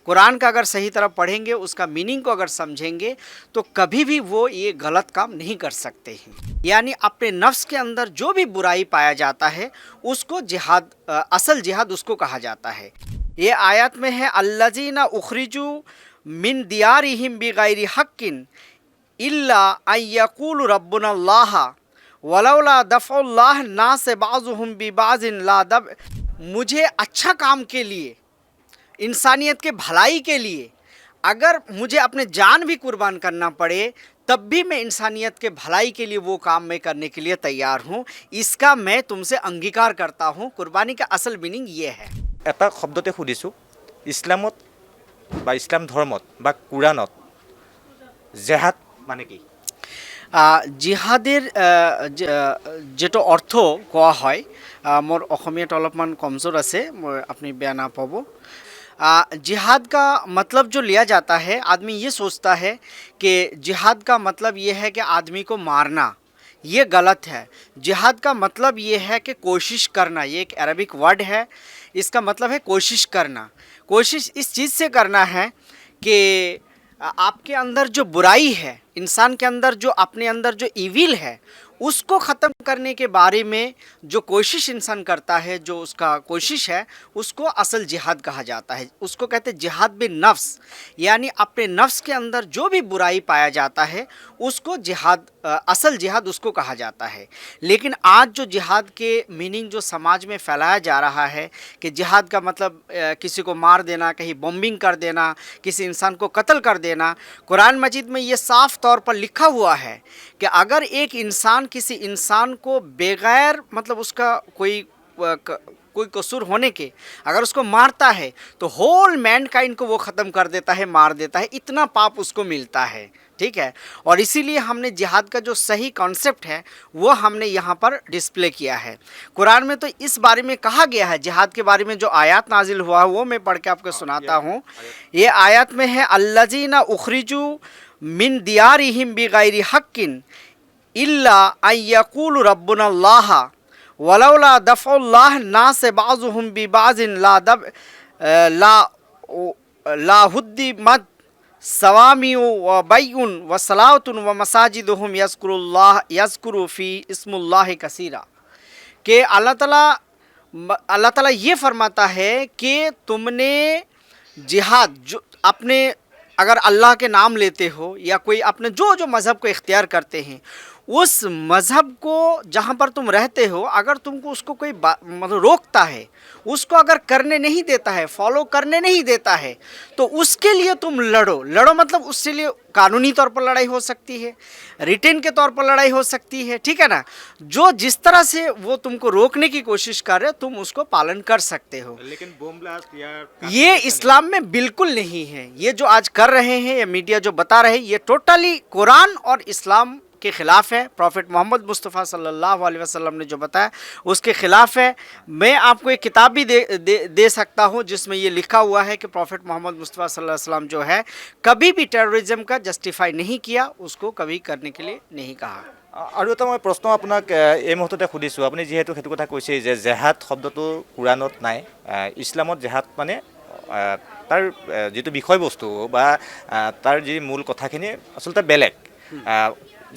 कुरान का अगर सही तरह पढ़ेंगे, उसका मीनिंग को अगर समझेंगे, तो कभी भी वो ये गलत काम नहीं कर सकते हैं। यानी अपने नफ्स के अंदर जो भी बुराई पाया जाता है उसको जिहाद, असल जिहाद उसको कहा जाता है। ये आयत में है अल्लज़ीना उखरिजू मिन दियारिहिम बिगैरि हक्किन इल्ला अय्यक़ूलु रब्बुनल्लाह वलौला दफ़उल्लाह नास बाज़ुहुम बिबाज़िन ला दब। मुझे अच्छा काम के लिए, इंसानियत के भलाई के लिए अगर मुझे अपने जान भी कुर्बान करना पड़े, तब भी मैं इंसानियत के भलाई के लिए वो काम मैं करने के लिए तैयार हूँ। इसका मैं तुमसे अंगीकार करता हूँ। कुर्बानी का असल मीनिंग ये है। এটা শব্দতে সুধিছোঁ, ইছলামত বা ইছলাম ধৰ্মত বা কুৰাণত জেহাদ মানে কি? জিহাদের যেটো অর্থ কোৱা হয়, মোৰ অসমীয়াত অলপমান কমজোर আছে, মই আপুনি বেয়া নাপাব। जिहाद का मतलब जो लिया जाता है, आदमी ये सोचता है कि जिहाद का मतलब ये है कि आदमी को मारना। ये गलत है। जिहाद का मतलब ये है कि कोशिश करना। ये एक अरबिक वर्ड है, इसका मतलब है कोशिश करना। कोशिश इस चीज़ से करना है कि आपके अंदर जो बुराई है, इंसान के अंदर जो अपने अंदर जो ईविल है, उसको ख़त्म करने के बारे में जो कोशिश इंसान करता है, जो उसका कोशिश है, उसको असल जिहाद कहा जाता है। उसको कहते हैं जिहाद बिन नफ्स। यानी अपने नफ्स के अंदर जो भी बुराई पाया जाता है उसको जिहाद, असल जिहाद उसको कहा जाता है। लेकिन आज जो जिहाद के मीनिंग जो समाज में फैलाया जा रहा है कि जिहाद का मतलब किसी को मार देना, कहीं बॉम्बिंग कर देना, किसी इंसान को कत्ल कर देना। कुरान मजीद में ये साफ़ तौर पर लिखा हुआ है कि अगर एक इंसान किसी इंसान को बगैर मतलब उसका कोई कसूर होने के अगर उसको मारता है, तो होल मैनकाइंड को वो ख़त्म कर देता है, मार देता है। इतना पाप उसको मिलता है। ठीक है। और इसीलिए हमने जिहाद का जो सही कॉन्सेप्ट है वो हमने यहाँ पर डिस्प्ले किया है। कुरान में तो इस बारे में कहा गया है, जिहाद के बारे में जो आयत नाजिल हुआ है वो मैं पढ़ के आपको सुनाता हूँ। ये आयत में है अल्लज़ीना उखरिजू मिन दियारिहिम बिगैरि हक्किन इल्ला अय्यक़ूलु रब्बुनल्लाह वलौला दफ़उल्लाह नास बाज़ुहुम बिबाज़िन ला हुद्दिमत सवामिउ व बैउन व सलावतुन व मसाजिदुहुम यज़कुरु फ़ी इस्मुल्लाह कसीरा। कि अल्लाह ताला ये फरमाता है कि तुमने जिहाद जो अपने अगर अल्लाह के नाम लेते हो या कोई अपने जो मज़हब को इख्तियार करते हैं, उस मज़हब को जहाँ पर तुम रहते हो, अगर तुमको उसको कोई मतलब रोकता है, उसको अगर करने नहीं देता है, फॉलो करने नहीं देता है, तो उसके लिए तुम लड़ो मतलब उसके लिए कानूनी तौर पर लड़ाई हो सकती है, रिटेन के तौर पर लड़ाई हो सकती है। ठीक है ना। जो जिस तरह से वो तुमको रोकने की कोशिश कर रहे हो, तुम उसको पालन कर सकते हो। लेकिन बम ब्लास्ट या ये इस्लाम में बिल्कुल नहीं है। ये जो आज कर रहे हैं या मीडिया जो बता रहे हैं, ये टोटली कुरान और इस्लाम के ख़िलाफ़ है। प्रॉफिट मोहम्मद मुस्तफ़ा सल्लल्लाहु अलैहि वसल्लम ने जो बताया उसके ख़िलाफ़ है। मैं आपको एक किताब भी दे सकता हूँ जिसमें ये लिखा हुआ है कि प्रॉफिट मोहम्मद मुस्तफ़ा सल्लल्लाहु अलैहि वसल्लम जो है कभी भी टेररिज्म का जस्टिफाई नहीं किया, उसको कभी करने के लिए नहीं कहा। আৰু এটা মই প্ৰশ্ন আপোনাক এই মুহূৰ্ততে সুধিছোঁ, আপুনি যিহেতু সেইটো কথা কৈছে যে জেহাদ শব্দটো কুৰাণত নাই, ইছলামত জেহাদ মানে তাৰ যিটো বিষয়বস্তু বা তাৰ যি মূল কথাখিনি আচলতে বেলেগ।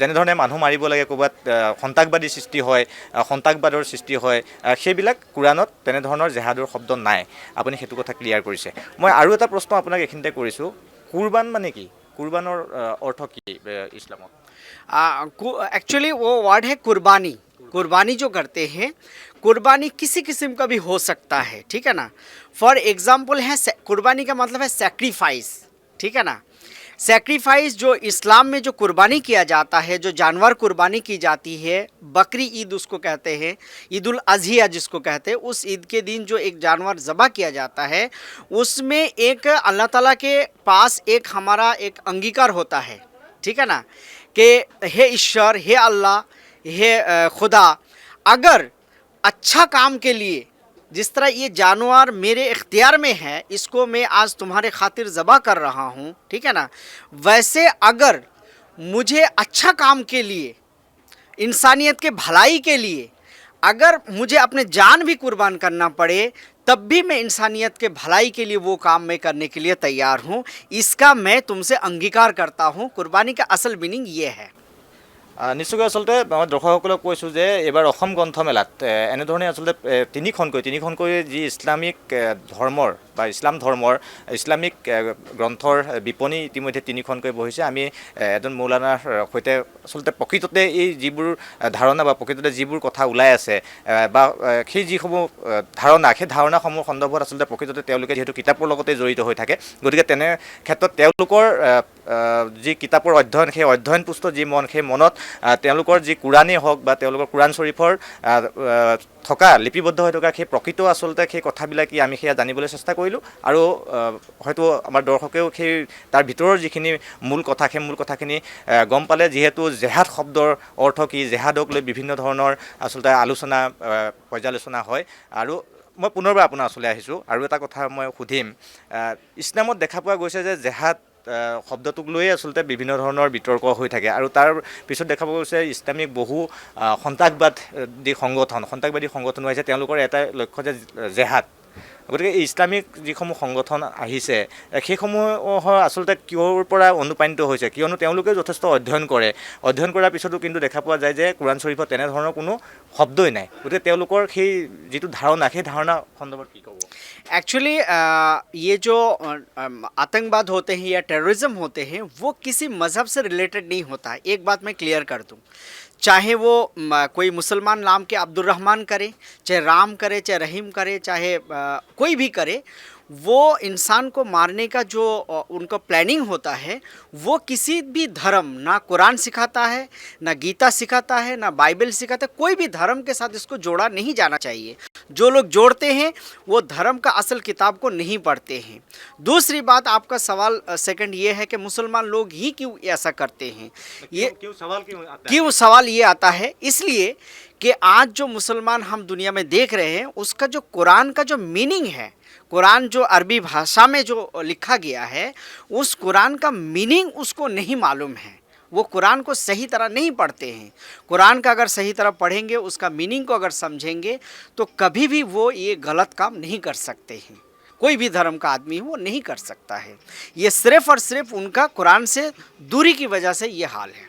যেনেধৰণে মানুহ মাৰিব লাগে, ক'ৰবাত সন্ত্ৰাসবাদী সৃষ্টি হয়, সন্ত্ৰাসবাদৰ সৃষ্টি হয়, সেইবিলাক কুৰাণত তেনেধৰণৰ জেহাদৰ শব্দ নাই। আপুনি সেইটো কথা ক্লিয়াৰ কৰিছে। মই আৰু এটা প্ৰশ্ন আপোনাক এইখিনিতে কৰিছোঁ, কুৰবান মানে কি? কুৰবানৰ अर्थ কি ইছলামত? एक्चुअली वो वर्ड है कुर्बानी। कुर्बानी जो करते हैं, कुर्बानी किसी किस्म का भी हो सकता है। ठीक है ना। फॉर एग्ज़ाम्पल है, कुर्बानी का मतलब है सेक्रीफाइस। ठीक है ना। सेक्रीफाइस जो इस्लाम में जो कुर्बानी किया जाता है, जो जानवर कुर्बानी की जाती है, बकरी ईद उसको कहते हैं, ईद उल अज़हिया जिसको कहते हैं, उस ईद के दिन जो एक जानवर ज़बह किया जाता है, उसमें एक अल्लाह ताला के पास एक हमारा एक अंगीकार होता है। ठीक है ना। कि हे ईश्वर, हे अल्लाह, हे खुदा, अगर अच्छा काम के लिए जिस तरह ये जानवर मेरे इख्तियार में है, इसको मैं आज तुम्हारे खातिर ज़बह कर रहा हूँ, ठीक है ना, वैसे अगर मुझे अच्छा काम के लिए, इंसानियत के भलाई के लिए अगर मुझे अपने जान भी कुर्बान करना पड़े, तब भी मैं इंसानियत के भलाई के लिए वो काम मैं करने के लिए तैयार हूँ। इसका मैं तुमसे अंगीकार करता हूँ। कुर्बानी का असल मीनिंग ये है। নিশ্চয়কৈ আচলতে মই দৰ্শকসকলক কৈছোঁ যে এইবাৰ অসম গ্ৰন্থমেলাত এনেধৰণে আচলতে তিনিখনকৈ যি ইছলামিক ধৰ্মৰ বা ইছলাম ধৰ্মৰ ইছলামিক গ্ৰন্থৰ বিপণী ইতিমধ্যে তিনিখনকৈ বহিছে। আমি এজন মৌলানাৰ সৈতে আচলতে প্ৰকৃততে এই যিবোৰ ধাৰণা বা প্ৰকৃততে যিবোৰ কথা ওলাই আছে বা সেই যিসমূহ ধাৰণা, সেই ধাৰণাসমূহ সন্দৰ্ভত আচলতে প্ৰকৃততে তেওঁলোকে যিহেতু কিতাপৰ লগতে জড়িত হৈ থাকে, গতিকে তেনে ক্ষেত্ৰত তেওঁলোকৰ যি কিতাপৰ অধ্যয়ন, সেই অধ্যয়নপুষ্ট যি মন, সেই মনত তেওঁলোকৰ যি কোৰাণেই হওক বা তেওঁলোকৰ কোৰাণ শ্বৰীফৰ থকা লিপিবদ্ধ হৈ থকা সেই প্ৰকৃত আচলতে সেই কথাবিলাক আমি সেয়া জানিবলৈ চেষ্টা কৰিলোঁ। আৰু হয়তো আমাৰ দৰ্শকেও সেই তাৰ ভিতৰৰ যিখিনি মূল কথা, সেই মূল কথাখিনি গম পালে। যিহেতু জেহাদ শব্দৰ অৰ্থ কি, জেহাদক লৈ বিভিন্ন ধৰণৰ আচলতে আলোচনা পৰ্যালোচনা হয়। আৰু মই পুনৰবাৰ আপোনাৰ ওচৰলৈ আহিছোঁ আৰু এটা কথা মই সুধিম। ইছলামত দেখা পোৱা গৈছে যে জেহাদ শব্দটোক লৈয়ে আচলতে বিভিন্ন ধৰণৰ বিতৰ্ক হৈ থাকে আৰু তাৰ পিছত দেখা পোৱা গৈছে ইছলামিক বহু সন্ত্ৰাসবাদী সংগঠন আহিছে, তেওঁলোকৰ এটা লক্ষ্য যে জেহাদ। গতিকে ইছলামিক যিসমূহ সংগঠন আহিছে সেইসমূহৰ আচলতে কিহৰ পৰা অনুপ্ৰাণিত হৈছে, কিয়নো তেওঁলোকে যথেষ্ট অধ্যয়ন কৰে, অধ্যয়ন কৰাৰ পিছতো কিন্তু দেখা পোৱা যায় যে কোৰাণ শ্বৰীফত তেনেধৰণৰ কোনো শব্দই নাই। গতিকে তেওঁলোকৰ সেই যিটো ধাৰণা, সেই ধাৰণা সন্দৰ্ভত কি ক'ব? एक्चुअली ये जो आतंकवाद होते हैं या टेररिज्म होते हैं वो किसी मज़हब से रिलेटेड नहीं होता है। एक बात मैं क्लियर कर दूं, चाहे वो कोई मुसलमान नाम के अब्दुल-रहमान करे, चाहे राम करे, चाहे रहीम करे, चाहे कोई भी करे, वो इंसान को मारने का जो उनका प्लानिंग होता है वो किसी भी धर्म, ना कुरान सिखाता है, ना गीता सिखाता है, ना बाइबल सिखाता है, कोई भी धर्म के साथ इसको जोड़ा नहीं जाना चाहिए। जो लोग जोड़ते हैं वो धर्म का असल किताब को नहीं पढ़ते हैं। दूसरी बात, आपका सवाल सेकंड ये है कि मुसलमान लोग ही क्यों ऐसा करते हैं। ये क्यों सवाल ये आता है, इसलिए कि आज जो मुसलमान हम दुनिया में देख रहे हैं उसका जो कुरान का जो मीनिंग है, कुरान जो अरबी भाषा में जो लिखा गया है, उस कुरान का मीनिंग उसको नहीं मालूम है। वो कुरान को सही तरह नहीं पढ़ते हैं। कुरान का अगर सही तरह पढ़ेंगे, उसका मीनिंग को अगर समझेंगे, तो कभी भी वो ये गलत काम नहीं कर सकते हैं। कोई भी धर्म का आदमी वो नहीं कर सकता है। ये सिर्फ़ और सिर्फ उनका कुरान से दूरी की वजह से ये हाल है।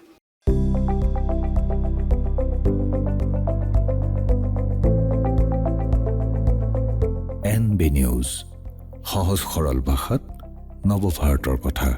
NB নিউজ, সহজ সৰল ভাষাত নৱভাৰতৰ কথা।